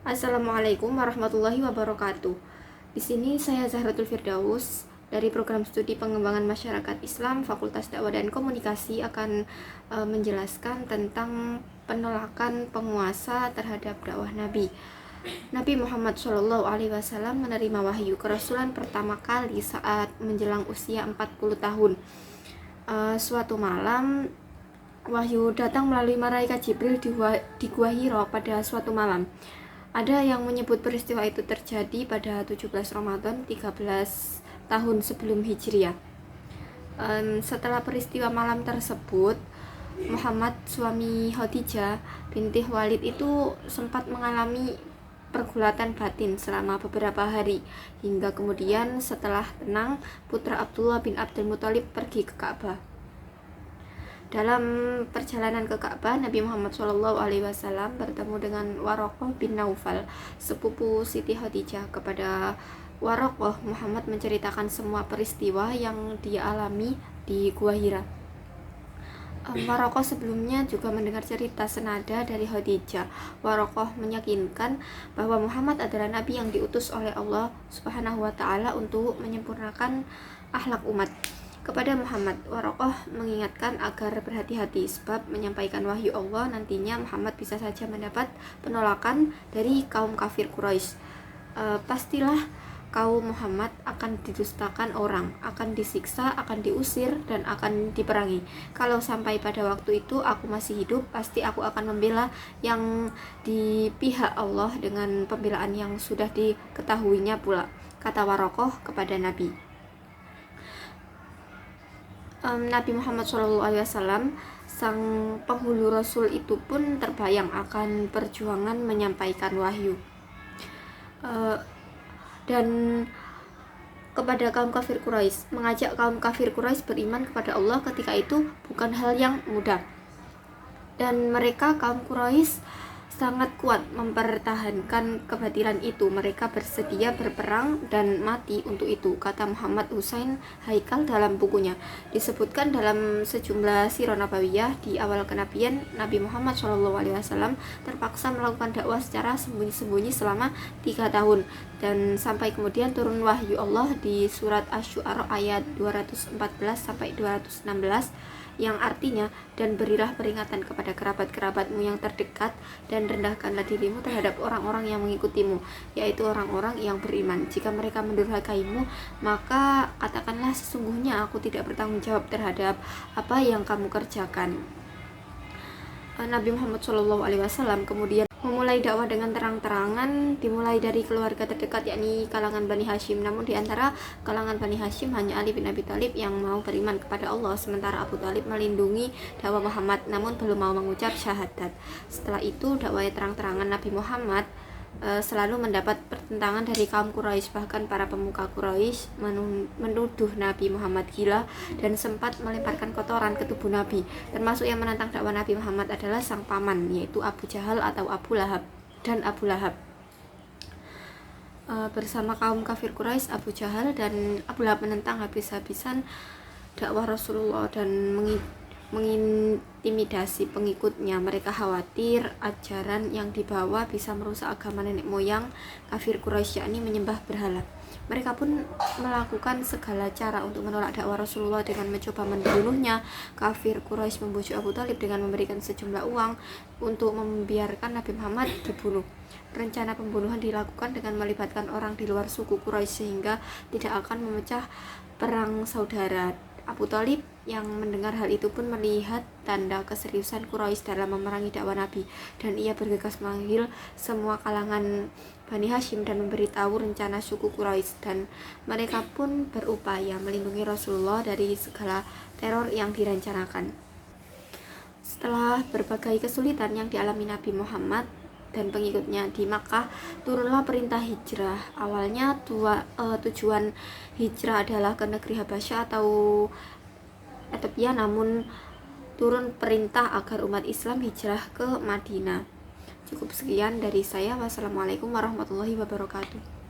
Assalamualaikum warahmatullahi wabarakatuh. Di sini saya Zahratul Firdaus dari program studi pengembangan masyarakat Islam Fakultas Dakwah dan Komunikasi akan menjelaskan tentang penolakan penguasa terhadap dakwah Nabi. Nabi Muhammad SAW menerima wahyu kerasulan pertama kali saat menjelang usia 40 tahun. Suatu malam wahyu datang melalui malaikat Jibril di Gua Hiro pada suatu malam. Ada yang menyebut peristiwa itu terjadi pada 17 Ramadan 13 tahun sebelum Hijriah. Setelah peristiwa malam tersebut, Muhammad suami Khadijah binti Walid itu sempat mengalami pergulatan batin selama beberapa hari, hingga kemudian setelah tenang, putra Abdullah bin Abdul Muthalib pergi ke Ka'bah. Dalam perjalanan ke Ka'bah, Nabi Muhammad SAW bertemu dengan Waraqah bin Naufal, sepupu Siti Khadijah. Kepada Waraqah, Muhammad menceritakan semua peristiwa yang dia alami di Gua Hira. Waraqah sebelumnya juga mendengar cerita senada dari Khadijah. Waraqah meyakinkan bahwa Muhammad adalah nabi yang diutus oleh Allah Subhanahu wa taala untuk menyempurnakan akhlak umat. Kepada Muhammad, Waraqah mengingatkan agar berhati-hati sebab menyampaikan wahyu Allah nantinya Muhammad bisa saja mendapat penolakan dari kaum kafir Quraisy. Pastilah kaum Muhammad akan didustakan orang, akan disiksa, akan diusir, dan akan diperangi. Kalau sampai pada waktu itu aku masih hidup, pasti aku akan membela yang di pihak Allah dengan pembelaan yang sudah diketahuinya pula, kata Waraqah kepada Nabi. Nabi Muhammad SAW, sang penghulu Rasul itu pun terbayang akan perjuangan menyampaikan wahyu. Dan kepada kaum kafir Quraisy, mengajak kaum kafir Quraisy beriman kepada Allah ketika itu bukan hal yang mudah. Dan mereka kaum Quraisy sangat kuat mempertahankan kebatilan itu. Mereka bersedia berperang dan mati untuk itu, kata Muhammad Husain Haikal dalam bukunya. Disebutkan dalam sejumlah sirah nabawiyah, di awal kenabian Nabi Muhammad SAW terpaksa melakukan dakwah secara sembunyi-sembunyi selama 3 tahun, dan sampai kemudian turun wahyu Allah di surat Asy-Syu'ara ayat 214-216 yang artinya, dan berilah peringatan kepada kerabat-kerabatmu yang terdekat, dan rendahkanlah dirimu terhadap orang-orang yang mengikutimu, yaitu orang-orang yang beriman. Jika mereka mendurhakaimu, maka katakanlah, sesungguhnya aku tidak bertanggung jawab terhadap apa yang kamu kerjakan. Nabi Muhammad SAW kemudian memulai dakwah dengan terang-terangan, dimulai dari keluarga terdekat, yakni kalangan Bani Hashim. Namun di antara kalangan Bani Hashim hanya Ali bin Abi Thalib yang mau beriman kepada Allah, sementara Abu Thalib melindungi dakwah Muhammad namun belum mau mengucap syahadat. Setelah itu dakwah terang-terangan Nabi Muhammad selalu mendapat pertentangan dari kaum Quraisy. Bahkan para pemuka Quraisy menuduh Nabi Muhammad gila dan sempat melemparkan kotoran ke tubuh Nabi. Termasuk yang menentang dakwah Nabi Muhammad adalah sang paman, yaitu Abu Jahal atau Abu Lahab dan Abu Lahab. Bersama kaum kafir Quraisy, Abu Jahal dan Abu Lahab menentang habis-habisan dakwah Rasulullah dan mengintimidasi pengikutnya. Mereka khawatir ajaran yang dibawa bisa merusak agama nenek moyang kafir Quraisy, yakni menyembah berhala. Mereka pun melakukan segala cara untuk menolak dakwah Rasulullah dengan mencoba membunuhnya. Kafir Quraisy membujuk Abu Thalib dengan memberikan sejumlah uang untuk membiarkan Nabi Muhammad dibunuh. Rencana pembunuhan dilakukan dengan melibatkan orang di luar suku Quraisy sehingga tidak akan memecah perang saudara. Abu Thalib yang mendengar hal itu pun melihat tanda keseriusan Quraisy dalam memerangi dakwah Nabi, dan ia bergegas memanggil semua kalangan Bani Hashim dan memberitahu rencana suku Quraisy, dan mereka pun berupaya melindungi Rasulullah dari segala teror yang direncanakan. Setelah berbagai kesulitan yang dialami Nabi Muhammad dan pengikutnya di Makkah, turunlah perintah hijrah. Awalnya tujuan hijrah adalah ke negeri Habasyah atau Ethiopia, namun turun perintah agar umat Islam hijrah ke Madinah. Cukup sekian dari saya. Wassalamualaikum warahmatullahi wabarakatuh.